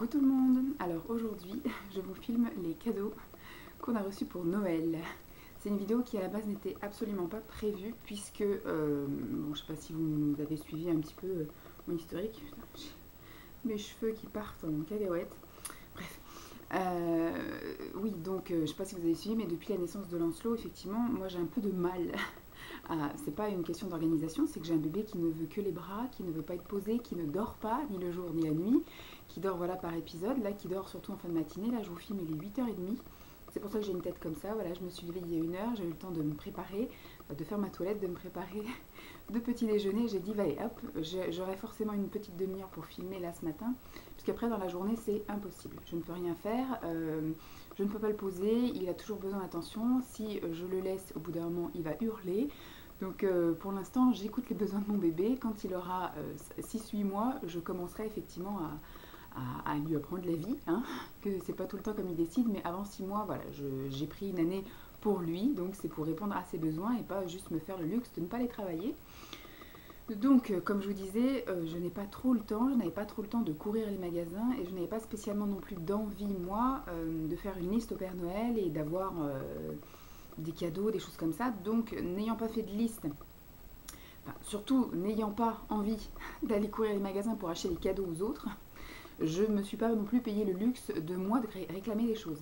Coucou tout le monde. Alors aujourd'hui, je vous filme les cadeaux qu'on a reçus pour Noël. C'est une vidéo qui à la base n'était absolument pas prévue puisque, bon, je sais pas si vous avez suivi un petit peu mon historique. Putain, j'ai mes cheveux qui partent en cacahuète. Bref. Oui, donc je sais pas si vous avez suivi, mais depuis la naissance de Lancelot, effectivement, moi j'ai un peu de mal. C'est pas une question d'organisation, c'est que j'ai un bébé qui ne veut que les bras, qui ne veut pas être posé, qui ne dort pas, ni le jour ni la nuit, qui dort voilà par épisode, là qui dort surtout en fin de matinée, là je vous filme il est 8h30, c'est pour ça que j'ai une tête comme ça, voilà je me suis levée il y a 1 heure, j'ai eu le temps de me préparer, de faire ma toilette, de me préparer de petit déjeuner, j'ai dit allez hop, j'aurai forcément une petite demi-heure pour filmer là ce matin, puisqu'après dans la journée c'est impossible, je ne peux rien faire, je ne peux pas le poser, il a toujours besoin d'attention, si je le laisse au bout d'un moment il va hurler. Donc pour l'instant, j'écoute les besoins de mon bébé. Quand il aura 6-8 mois, je commencerai effectivement à lui apprendre la vie. Hein, que c'est pas tout le temps comme il décide, mais avant 6 mois, voilà, j'ai pris une année pour lui. Donc c'est pour répondre à ses besoins et pas juste me faire le luxe de ne pas les travailler. Donc comme je vous disais, je n'ai pas trop le temps, je n'avais pas trop le temps de courir les magasins et je n'avais pas spécialement non plus d'envie, moi, de faire une liste au Père Noël et d'avoir des cadeaux, des choses comme ça. Donc n'ayant pas fait de liste, enfin, surtout n'ayant pas envie d'aller courir les magasins pour acheter des cadeaux aux autres, je ne me suis pas non plus payé le luxe de moi de réclamer des choses.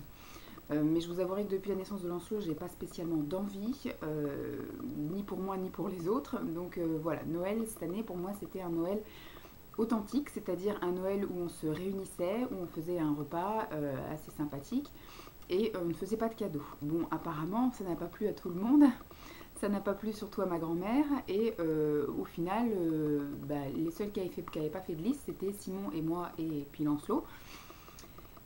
Mais je vous avouerai que depuis la naissance de Lancelot, j'ai pas spécialement d'envie, ni pour moi ni pour les autres. Donc voilà, Noël cette année pour moi c'était un Noël authentique, c'est-à-dire un Noël où on se réunissait, où on faisait un repas assez sympathique et on ne faisait pas de cadeaux. Bon, apparemment, ça n'a pas plu à tout le monde, ça n'a pas plu surtout à ma grand-mère, et au final, les seuls qui n'avaient pas fait de liste, c'était Simon et moi et puis Lancelot.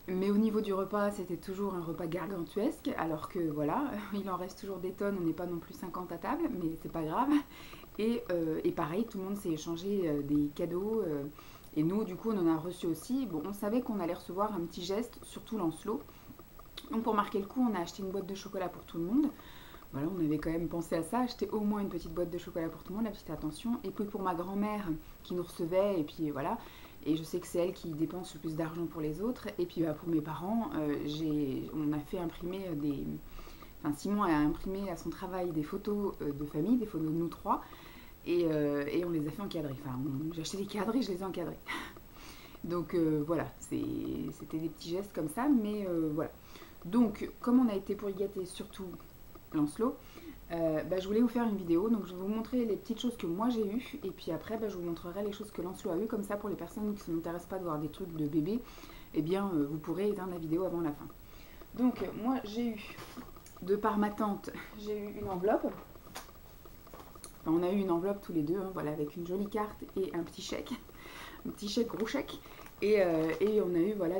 Mais au niveau du repas, c'était toujours un repas gargantuesque, alors que voilà, il en reste toujours des tonnes, on n'est pas non plus 50 à table, mais c'est pas grave. Et pareil, tout le monde s'est échangé des cadeaux, et nous, du coup, on en a reçu aussi. Bon, on savait qu'on allait recevoir un petit geste, surtout Lancelot. Donc pour marquer le coup, on a acheté une boîte de chocolat pour tout le monde. Voilà, on avait quand même pensé à ça, acheter au moins une petite boîte de chocolat pour tout le monde, la petite attention. Et puis pour ma grand-mère qui nous recevait, et puis voilà. Et je sais que c'est elle qui dépense le plus d'argent pour les autres. Et puis pour mes parents, on a fait imprimer des... Enfin, Simon a imprimé à son travail des photos de famille, des photos de nous trois. Et on les a fait encadrer. Enfin, j'ai acheté des cadres et je les ai encadrés. Donc voilà, c'était des petits gestes comme ça, mais voilà. Donc, comme on a été pour y gâter surtout Lancelot, je voulais vous faire une vidéo. Donc, je vais vous montrer les petites choses que moi j'ai eues. Et puis après, je vous montrerai les choses que Lancelot a eues. Comme ça, pour les personnes qui ne s'intéressent pas de voir des trucs de bébé, eh bien, vous pourrez éteindre la vidéo avant la fin. Donc, moi j'ai eu, de par ma tante, j'ai eu une enveloppe. Enfin, on a eu une enveloppe tous les deux, hein, voilà, avec une jolie carte et un petit chèque. Un petit chèque, gros chèque. Et on a eu, voilà,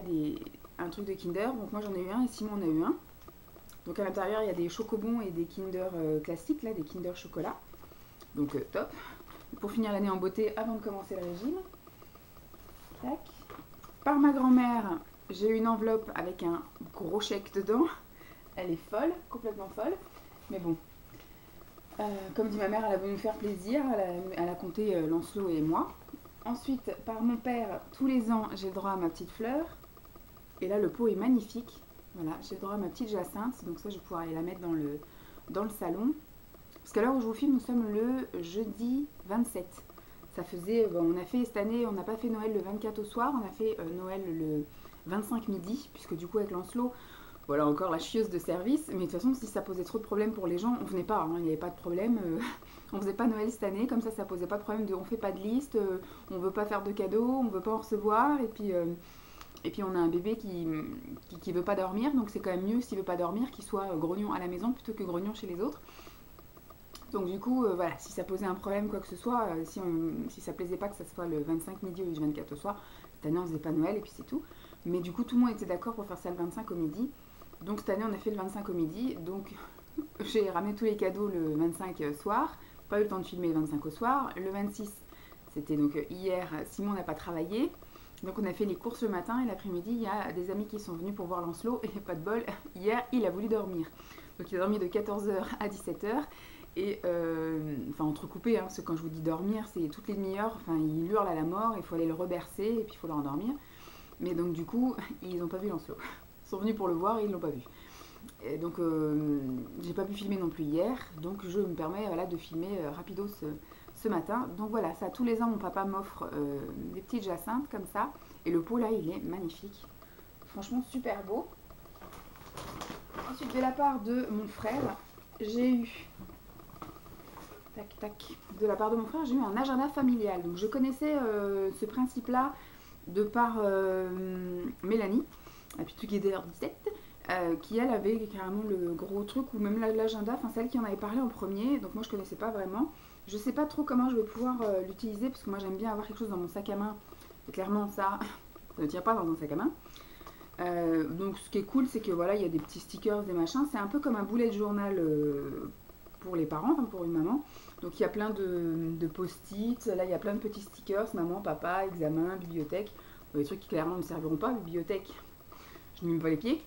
un truc de Kinder. Donc moi j'en ai eu un et Simon en a eu un. Donc à l'intérieur il y a des chocobons et des Kinder classiques, là, des Kinder chocolat. Donc top. Pour finir l'année en beauté avant de commencer le régime. Tac. Par ma grand-mère, j'ai eu une enveloppe avec un gros chèque dedans. Elle est folle, complètement folle. Mais bon. Comme dit ma mère, elle a voulu nous faire plaisir. Elle a compté Lancelot et moi. Ensuite, par mon père, tous les ans, j'ai le droit à ma petite fleur. Et là, le pot est magnifique. Voilà, j'ai le droit à ma petite jacinthe. Donc ça, je vais pouvoir aller la mettre dans le salon. Parce qu'à l'heure où je vous filme, nous sommes le jeudi 27. Ça faisait... on a fait cette année, on n'a pas fait Noël le 24 au soir. On a fait Noël le 25 midi. Puisque du coup, avec Lancelot, voilà encore la chieuse de service. Mais de toute façon, si ça posait trop de problèmes pour les gens, on venait pas. Hein, il n'y avait pas de problème. On faisait pas Noël cette année. Comme ça posait pas de problème de on fait pas de liste. On veut pas faire de cadeaux. On veut pas en recevoir. Et puis on a un bébé qui veut pas dormir, donc c'est quand même mieux s'il veut pas dormir qu'il soit grognon à la maison plutôt que grognon chez les autres. Donc du coup, voilà, si ça posait un problème, quoi que ce soit, si ça plaisait pas que ça soit le 25 midi ou le 24 au soir, cette année on faisait pas Noël et puis c'est tout. Mais du coup, tout le monde était d'accord pour faire ça le 25 au midi. Donc cette année on a fait le 25 au midi, donc j'ai ramené tous les cadeaux le 25 soir, pas eu le temps de filmer le 25 au soir. Le 26, c'était donc hier, Simon n'a pas travaillé. Donc on a fait les courses le matin et l'après-midi, il y a des amis qui sont venus pour voir Lancelot et pas de bol, hier il a voulu dormir. Donc il a dormi de 14h à 17h et enfin entrecoupé, hein, parce que quand je vous dis dormir, c'est toutes les demi-heures, enfin il hurle à la mort, il faut aller le rebercer et puis il faut le rendormir. Mais donc du coup, ils n'ont pas vu Lancelot. Ils sont venus pour le voir et ils ne l'ont pas vu. Et donc j'ai pas pu filmer non plus hier, donc je me permets voilà, de filmer rapido ce matin. Donc voilà, ça tous les ans mon papa m'offre des petites jacinthes comme ça. Et le pot là il est magnifique. Franchement super beau. Ensuite de la part de mon frère, j'ai eu... Tac tac. De la part de mon frère, j'ai eu un agenda familial. Donc je connaissais ce principe-là de par Mélanie, la petite guédère 17. Qui elle avait carrément le gros truc ou même l'agenda, enfin celle qui en avait parlé en premier, donc moi je connaissais pas vraiment. Je sais pas trop comment je vais pouvoir l'utiliser parce que moi j'aime bien avoir quelque chose dans mon sac à main et clairement ça ne tient pas dans un sac à main. Donc ce qui est cool c'est que voilà il y a des petits stickers, des machins, c'est un peu comme un bullet journal pour les parents, enfin pour une maman. Donc il y a plein de post-it, là il y a plein de petits stickers, maman, papa, examen, bibliothèque, des trucs qui clairement ne serviront pas, bibliothèque, je n'y mets pas les pieds.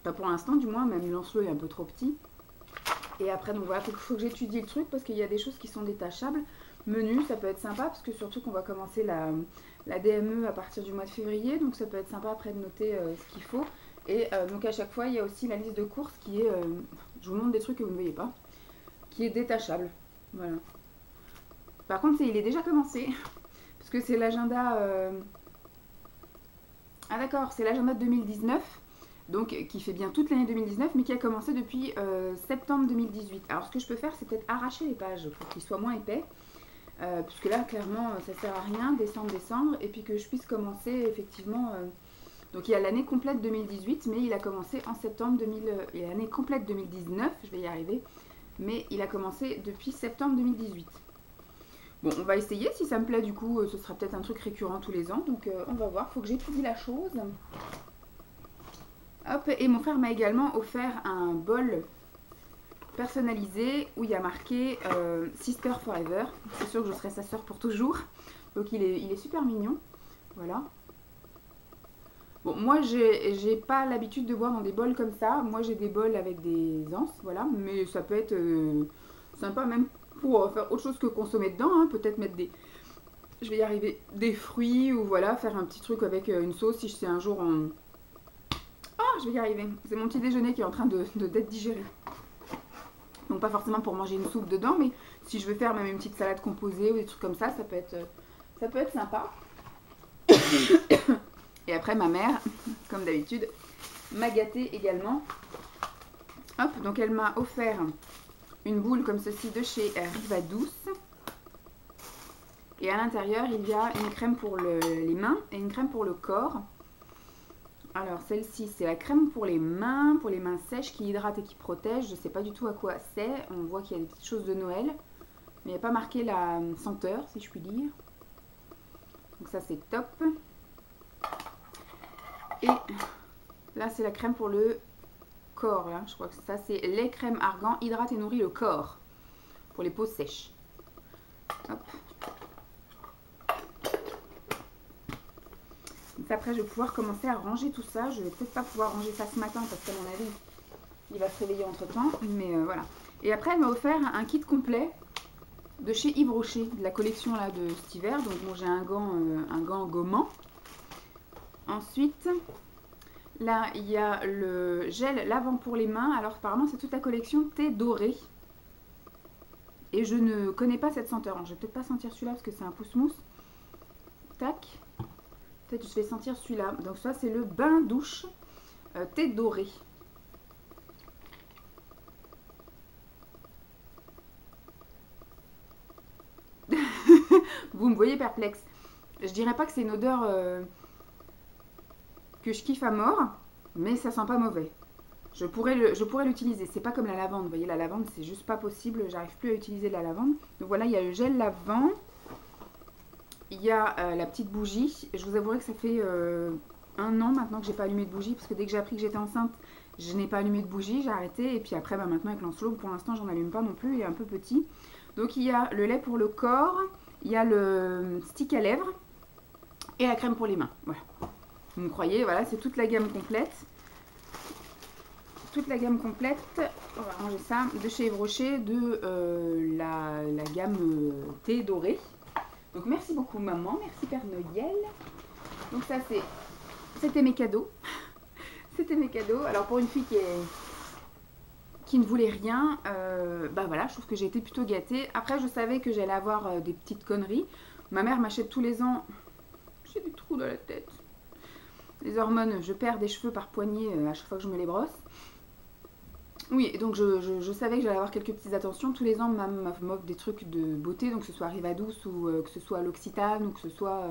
Pas pour l'instant du moins, même Lancelot est un peu trop petit. Et après donc voilà, faut que j'étudie le truc parce qu'il y a des choses qui sont détachables. Menu, ça peut être sympa parce que surtout qu'on va commencer la DME à partir du mois de février. Donc ça peut être sympa après de noter ce qu'il faut. Et donc à chaque fois il y a aussi la liste de courses qui est, je vous montre des trucs que vous ne voyez pas, qui est détachable. Voilà. Par contre il est déjà commencé parce que c'est l'agenda... Ah d'accord, c'est l'agenda de 2019. Donc qui fait bien toute l'année 2019 mais qui a commencé depuis septembre 2018. Alors ce que je peux faire c'est peut-être arracher les pages pour qu'ils soient moins épais puisque là clairement ça sert à rien, décembre et puis que je puisse commencer effectivement donc il y a l'année complète 2018 mais il a commencé en septembre 2000, il y a l'année complète 2019, je vais y arriver, mais il a commencé depuis septembre 2018. Bon, on va essayer, si ça me plaît du coup ce sera peut-être un truc récurrent tous les ans, donc on va voir, faut que j'étudie la chose. Hop, et mon frère m'a également offert un bol personnalisé où il y a marqué Sister Forever. C'est sûr que je serai sa sœur pour toujours. Donc il est super mignon. Voilà. Bon, moi j'ai pas l'habitude de boire dans des bols comme ça. Moi j'ai des bols avec des anses, voilà. Mais ça peut être sympa même pour faire autre chose que consommer dedans. Hein. Peut-être mettre des... Je vais y arriver. Des fruits ou voilà, faire un petit truc avec une sauce si c'est un jour en... Je vais y arriver. C'est mon petit déjeuner qui est en train d'être digéré. Donc pas forcément pour manger une soupe dedans, mais si je veux faire même une petite salade composée ou des trucs comme ça, ça peut être sympa. Et après ma mère, comme d'habitude, m'a gâtée également. Hop, donc elle m'a offert une boule comme ceci de chez Riva Douce. Et à l'intérieur, il y a une crème pour les mains et une crème pour le corps. Alors celle-ci c'est la crème pour les mains sèches qui hydrate et qui protège. Je ne sais pas du tout à quoi c'est. On voit qu'il y a des petites choses de Noël. Mais il n'y a pas marqué la senteur si je puis dire. Donc ça c'est top. Et là c'est la crème pour le corps. Là. Je crois que ça c'est lait crème argan hydrate et nourrit le corps. Pour les peaux sèches. Hop. Après je vais pouvoir commencer à ranger tout ça. Je vais peut-être pas pouvoir ranger ça ce matin parce qu'à mon avis il va se réveiller entre temps, mais voilà. Et après elle m'a offert un kit complet de chez Yves Rocher, de la collection là de cet hiver. Donc bon, j'ai un gant gommant. Ensuite là il y a le gel lavant pour les mains. Alors apparemment c'est toute la collection thé doré et je ne connais pas cette senteur. Alors, je vais peut-être pas sentir celui-là parce que c'est un pousse-mousse. Tac. Peut-être je vais sentir celui-là. Donc ça c'est le bain douche thé doré. Vous me voyez perplexe. Je dirais pas que c'est une odeur que je kiffe à mort, mais ça sent pas mauvais. Je pourrais l'utiliser. C'est pas comme la lavande. Vous voyez, la lavande c'est juste pas possible. J'arrive plus à utiliser la lavande. Donc voilà, il y a le gel lavant. Il y a la petite bougie. Je vous avouerai que ça fait 1 an maintenant que j'ai pas allumé de bougie. Parce que dès que j'ai appris que j'étais enceinte, je n'ai pas allumé de bougie. J'ai arrêté. Et puis après, maintenant avec Lancelot, pour l'instant, j'en allume pas non plus. Il est un peu petit. Donc il y a le lait pour le corps. Il y a le stick à lèvres. Et la crème pour les mains. Voilà. Vous me croyez, voilà, c'est toute la gamme complète. Toute la gamme complète. On va ranger ça. De chez Yves Rocher. De la gamme thé doré. Donc merci beaucoup maman, merci Père Noël. Donc ça c'est C'était mes cadeaux. C'était mes cadeaux. Alors pour une fille qui ne voulait rien, bah voilà, je trouve que j'ai été plutôt gâtée. Après, je savais que j'allais avoir des petites conneries. Ma mère m'achète tous les ans... J'ai des trous dans la tête. Les hormones, je perds des cheveux par poignée à chaque fois que je me les brosse. Oui, et donc je savais que j'allais avoir quelques petites attentions. Tous les ans, maman m'offre des trucs de beauté, donc que ce soit Rivadouce ou que ce soit L'Occitane ou que ce soit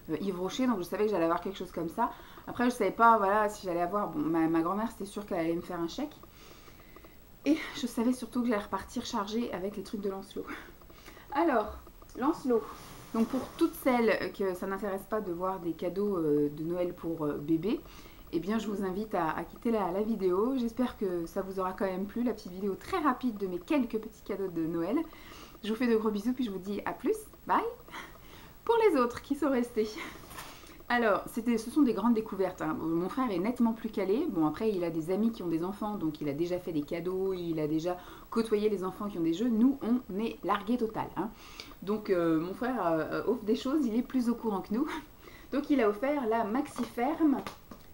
Yves Rocher. Donc je savais que j'allais avoir quelque chose comme ça. Après, je savais pas, voilà, si j'allais avoir... Bon, ma grand-mère, c'était sûr qu'elle allait me faire un chèque. Et je savais surtout que j'allais repartir chargée avec les trucs de Lancelot. Alors, Lancelot. Donc pour toutes celles que ça n'intéresse pas de voir des cadeaux de Noël pour bébé, eh bien je vous invite à quitter la vidéo. J'espère que ça vous aura quand même plu, la petite vidéo très rapide de mes quelques petits cadeaux de Noël. Je vous fais de gros bisous, puis je vous dis à plus, bye. Pour les autres qui sont restés. Alors, ce sont des grandes découvertes. Hein. Mon frère est nettement plus calé. Bon, après, il a des amis qui ont des enfants, donc il a déjà fait des cadeaux, il a déjà côtoyé les enfants qui ont des jeux. Nous, on est largués total. Hein. Donc, mon frère offre des choses, il est plus au courant que nous. Donc, il a offert la Maxi-Ferme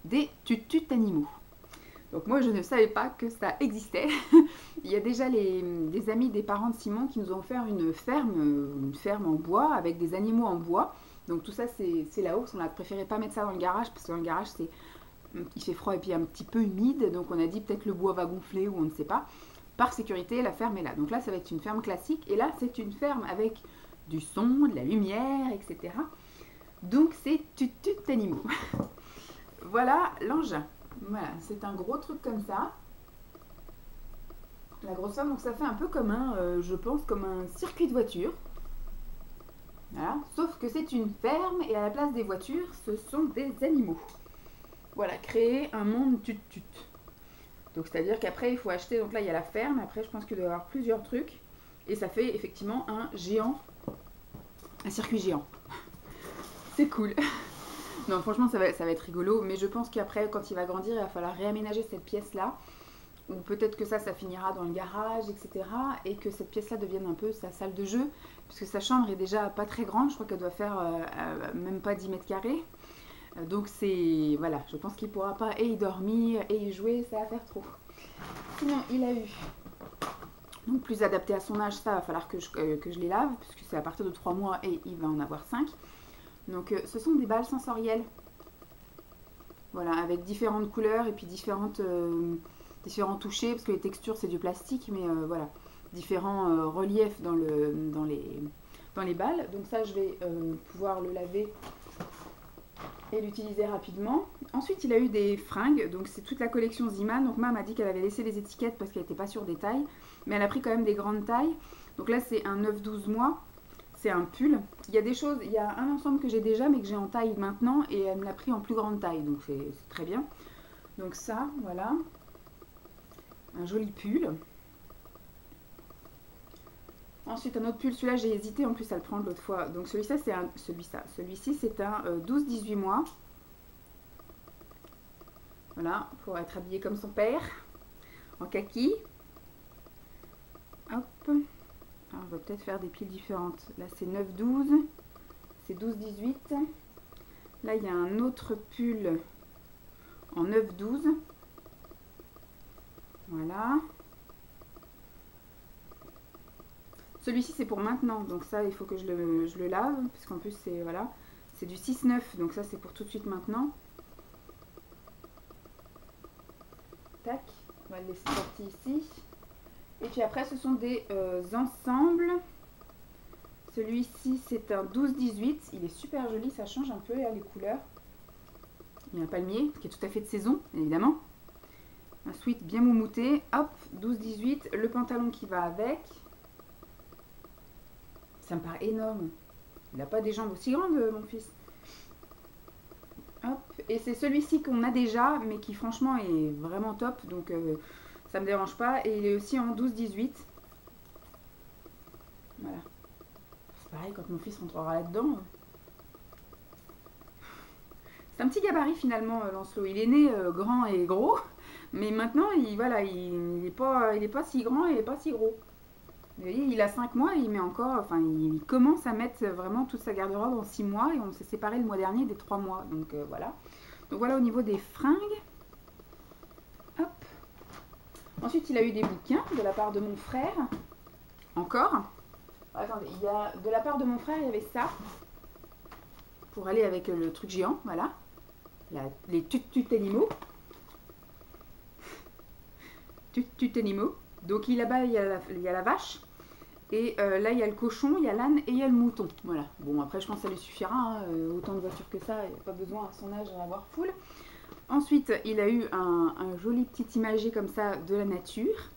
des tutus animaux. Donc, moi, je ne savais pas que ça existait. Il y a déjà des amis des parents de Simon qui nous ont offert une ferme en bois avec des animaux en bois. Donc tout ça c'est là-haut, parce qu'on a préféré pas mettre ça dans le garage, parce que dans le garage il fait froid et puis un petit peu humide, donc on a dit peut-être le bois va gonfler ou on ne sait pas. Par sécurité, la ferme est là. Donc là ça va être une ferme classique, et là c'est une ferme avec du son, de la lumière, etc. Donc c'est tutut animaux. Voilà l'engin. Voilà, c'est un gros truc comme ça. La grosse ferme, donc ça fait un peu comme je pense, comme un circuit de voiture. Voilà. Sauf que c'est une ferme et à la place des voitures, ce sont des animaux. Voilà, créer un monde tut-tut. Donc c'est-à-dire qu'après il faut acheter, donc là il y a la ferme, après je pense qu'il doit y avoir plusieurs trucs. Et ça fait effectivement un circuit géant. C'est cool. Non, franchement ça va être rigolo, mais je pense qu'après quand il va grandir, il va falloir réaménager cette pièce-là. Ou peut-être que ça finira dans le garage, etc. Et que cette pièce-là devienne un peu sa salle de jeu. Puisque sa chambre est déjà pas très grande. Je crois qu'elle doit faire même pas 10 mètres carrés. Donc c'est... Voilà, je pense qu'il pourra pas et y dormir et y jouer. Ça va faire trop. Sinon, il a eu... Donc plus adapté à son âge, ça va falloir que je les lave. Puisque c'est à partir de 3 mois et il va en avoir 5. Donc ce sont des balles sensorielles. Voilà, avec différentes couleurs et puis différents touchés, parce que les textures c'est du plastique, mais voilà, différents reliefs dans les balles. Donc ça je vais pouvoir le laver et l'utiliser rapidement. Ensuite il a eu des fringues, donc c'est toute la collection Zima. Donc maman m'a dit qu'elle avait laissé les étiquettes parce qu'elle n'était pas sûre des tailles, mais elle a pris quand même des grandes tailles. Donc là c'est un 9-12 mois, c'est un pull. Il y a des choses, il y a un ensemble que j'ai déjà mais que j'ai en taille maintenant, et elle me l'a pris en plus grande taille, donc c'est très bien. Donc ça, voilà. Un joli pull. Ensuite un autre pull, celui-là j'ai hésité en plus à le prendre l'autre fois. Donc celui-ci c'est un 12-18 mois. Voilà, pour être habillé comme son père, en kaki. Hop. Alors, on va peut-être faire des piles différentes. Là c'est 9-12, c'est 12-18. Là il y a un autre pull en 9-12. Voilà. Celui-ci c'est pour maintenant, donc ça il faut que je le lave, parce qu'en plus c'est voilà, c'est du 6-9, donc ça c'est pour tout de suite maintenant. Tac, on va le laisser sorti ici. Et puis après ce sont des ensembles. Celui-ci c'est un 12-18, il est super joli, ça change un peu là, les couleurs. Il y a un palmier qui est tout à fait de saison, évidemment. Un sweat bien moumouté, hop, 12-18, le pantalon qui va avec. Ça me paraît énorme. Il n'a pas des jambes aussi grandes, mon fils. Hop, et c'est celui-ci qu'on a déjà, mais qui franchement est vraiment top, donc ça me dérange pas. Et il est aussi en 12-18. Voilà. C'est pareil quand mon fils rentrera là-dedans. C'est un petit gabarit finalement, Lancelot. Il est né grand et gros. Mais maintenant, il n'est pas si grand et pas si gros. Vous voyez, il a 5 mois et il met encore, enfin, il commence à mettre vraiment toute sa garde-robe en 6 mois et on s'est séparés le mois dernier des 3 mois. Donc voilà. Donc voilà au niveau des fringues. Hop. Ensuite, il a eu des bouquins de la part de mon frère. Encore. Attendez, il y a, de la part de mon frère, il y avait ça. Pour aller avec le truc géant, voilà. Les tutelimo. Tutelimo. Donc là-bas, il y a la vache. Et là, il y a le cochon, il y a l'âne et il y a le mouton. Voilà. Bon, après, je pense que ça lui suffira. Hein. Autant de voitures que ça, il n'y a pas besoin à son âge d'en avoir full. Ensuite, il a eu un joli petit imagier comme ça de la nature.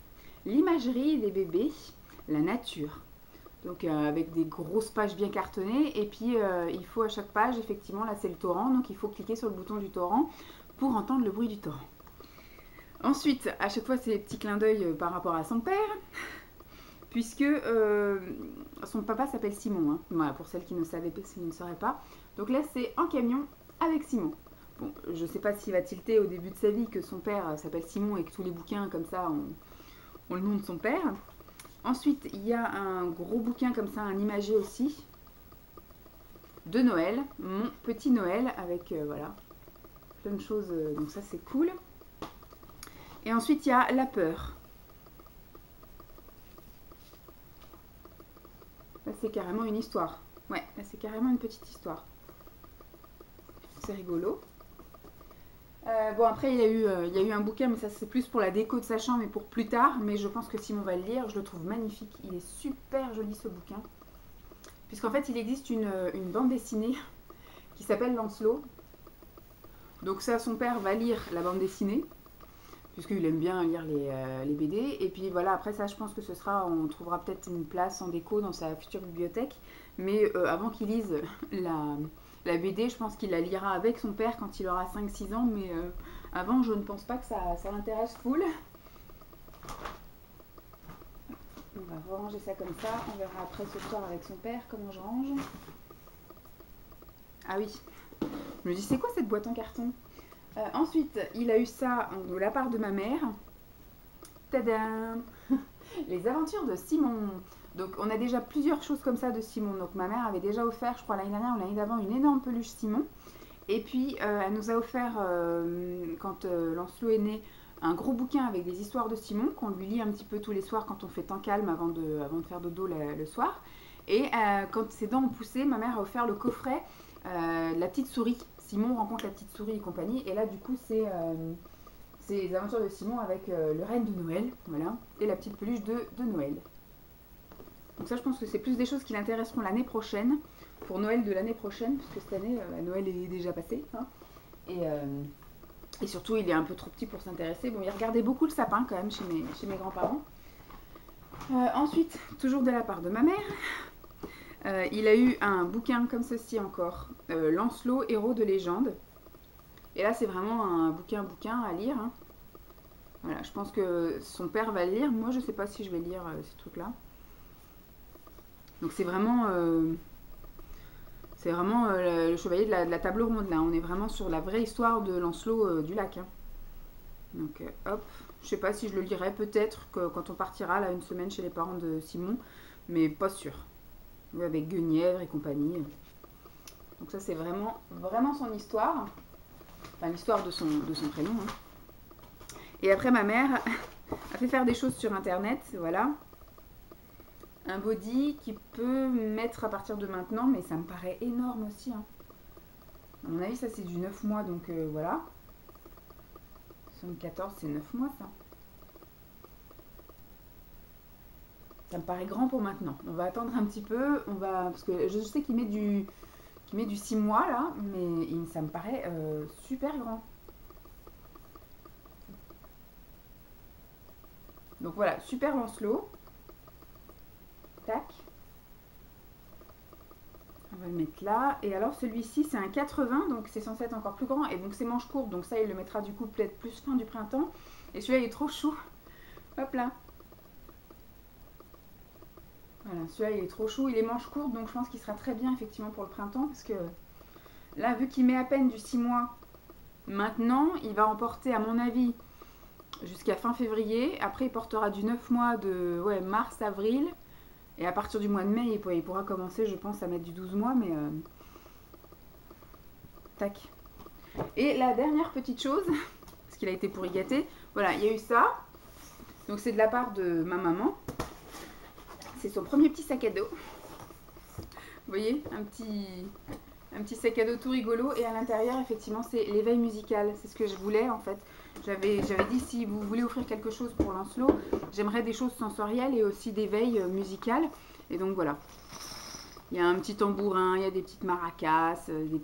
L'imagerie des bébés, la nature. Donc avec des grosses pages bien cartonnées. Et puis, il faut à chaque page, effectivement, là c'est le torrent. Donc il faut cliquer sur le bouton du torrent pour entendre le bruit du torrent. Ensuite, à chaque fois, c'est des petits clins d'œil par rapport à son père. Puisque son papa s'appelle Simon. Hein. Voilà, pour celles qui ne savaient pas. Donc là, c'est en camion avec Simon. Bon, je ne sais pas s'il va tilter au début de sa vie que son père s'appelle Simon et que tous les bouquins, comme ça, ont le nom de son père. Ensuite, il y a un gros bouquin comme ça, un imagé aussi, de Noël. Mon petit Noël, avec, voilà, plein de choses. Donc ça, c'est cool. Et ensuite, il y a la peur. Là, c'est carrément une histoire. Ouais, là, c'est carrément une petite histoire. C'est rigolo. Bon, après, il y a eu un bouquin, mais ça, c'est plus pour la déco de sa chambre et pour plus tard. Mais je pense que Simon va le lire. Je le trouve magnifique. Il est super joli, ce bouquin. Puisqu'en fait, il existe une bande dessinée qui s'appelle Lancelot. Donc ça, son père va lire la bande dessinée. Puisqu'il aime bien lire les BD. Et puis voilà, après ça, je pense que ce sera, on trouvera peut-être une place en déco dans sa future bibliothèque. Mais avant qu'il lise la BD, je pense qu'il la lira avec son père quand il aura 5-6 ans. Mais avant, je ne pense pas que ça l'intéresse full. On va ranger ça comme ça. On verra après ce soir avec son père comment je range. Ah oui, je me dis, c'est quoi cette boîte en carton? Ensuite, il a eu ça de la part de ma mère. Tadam! Les aventures de Simon. Donc, on a déjà plusieurs choses comme ça de Simon. Donc, ma mère avait déjà offert, je crois, l'année dernière ou l'année d'avant, une énorme peluche Simon. Et puis, elle nous a offert, quand Lancelot est né, un gros bouquin avec des histoires de Simon qu'on lui lit un petit peu tous les soirs quand on fait temps calme avant de faire dodo le soir. Et quand ses dents ont poussé, ma mère a offert le coffret La petite souris. Simon rencontre la petite souris et compagnie. Et là, du coup, c'est les aventures de Simon avec le renne de Noël, voilà, et la petite peluche de Noël. Donc ça, je pense que c'est plus des choses qui l'intéresseront l'année prochaine, pour Noël de l'année prochaine, puisque cette année, Noël est déjà passé. Hein. Et surtout, il est un peu trop petit pour s'intéresser. Bon, il regardait beaucoup le sapin quand même chez mes grands-parents. Ensuite, toujours de la part de ma mère, il a eu un bouquin comme ceci encore, Lancelot, héros de légende. Et là, c'est vraiment un bouquin à lire. Hein. Voilà, je pense que son père va le lire. Moi, je ne sais pas si je vais lire ces trucs-là. Donc, c'est vraiment le chevalier de la table ronde, là. On est vraiment sur la vraie histoire de Lancelot du lac. Hein. Donc, hop. Je ne sais pas si je le lirai. Peut-être que quand on partira, là, une semaine chez les parents de Simon. Mais pas sûr. Avec Guenièvre et compagnie. Donc, ça, c'est vraiment son histoire. Enfin, l'histoire de son prénom. Hein. Et après, ma mère a fait faire des choses sur Internet. Voilà. Un body qui peut mettre à partir de maintenant, mais ça me paraît énorme aussi. Hein. À mon avis, ça, c'est du 9 mois, donc voilà. 74, c'est 9 mois, ça. Ça me paraît grand pour maintenant. On va attendre un petit peu. Parce que je sais qu'il met du 6 mois, là, mais ça me paraît super grand. Donc voilà, super Lancelot. Tac. On va le mettre là. Et alors celui-ci, c'est un 80, donc c'est censé être encore plus grand. Et donc c'est manche courte, donc ça, il le mettra du coup peut-être plus fin du printemps. Et celui-là, il est trop chou. Hop là. Voilà, celui-là, il est trop chou. Il est manche courte, donc je pense qu'il sera très bien effectivement pour le printemps. Parce que là, vu qu'il met à peine du 6 mois maintenant, il va en porter, à mon avis, jusqu'à fin février. Après, il portera du 9 mois de mars, avril. Et à partir du mois de mai, il pourra commencer, je pense, à mettre du 12 mois. Mais tac. Et la dernière petite chose, parce qu'il a été pourri gâté, voilà, il y a eu ça. Donc c'est de la part de ma maman. C'est son premier petit sac à dos. Vous voyez, un petit sac à dos tout rigolo. Et à l'intérieur, effectivement, c'est l'éveil musical. C'est ce que je voulais, en fait. J'avais dit, si vous voulez offrir quelque chose pour Lancelot, j'aimerais des choses sensorielles et aussi d'éveil musical. Et donc, voilà. Il y a un petit tambourin, il y a des petites maracas, des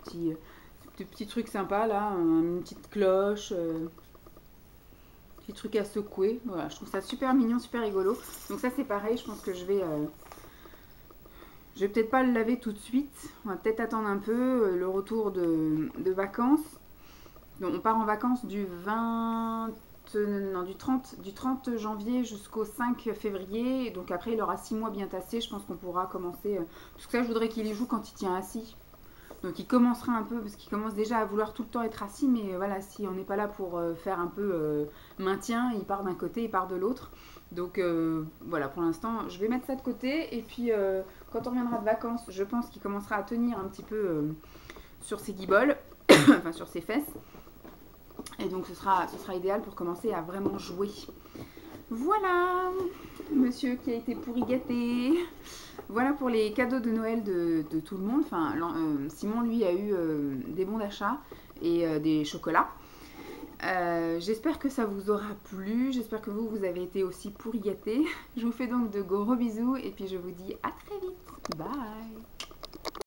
petits trucs sympas, là. Une petite cloche, petit truc à secouer. Voilà, je trouve ça super mignon, super rigolo. Donc ça, c'est pareil. Je pense que je vais peut-être pas le laver tout de suite. On va peut-être attendre un peu le retour de vacances. Donc, on part en vacances du 30 janvier jusqu'au 5 février. Donc après, il aura 6 mois bien tassés. Je pense qu'on pourra commencer. Parce que ça, je voudrais qu'il y joue quand il tient assis. Donc il commencera un peu, parce qu'il commence déjà à vouloir tout le temps être assis. Mais voilà, si on n'est pas là pour faire un peu maintien, il part d'un côté, il part de l'autre. Donc voilà, pour l'instant, je vais mettre ça de côté. Et puis, quand on reviendra de vacances, je pense qu'il commencera à tenir un petit peu sur ses guiboles, enfin sur ses fesses. Et donc ce sera idéal pour commencer à vraiment jouer. Voilà, monsieur qui a été pourri gâté. Voilà pour les cadeaux de Noël de tout le monde. Enfin, Simon, lui, a eu des bons d'achat et des chocolats. J'espère que ça vous aura plu. J'espère que vous avez été aussi pourri gâtés. Je vous fais donc de gros bisous et puis je vous dis à très vite. Bye.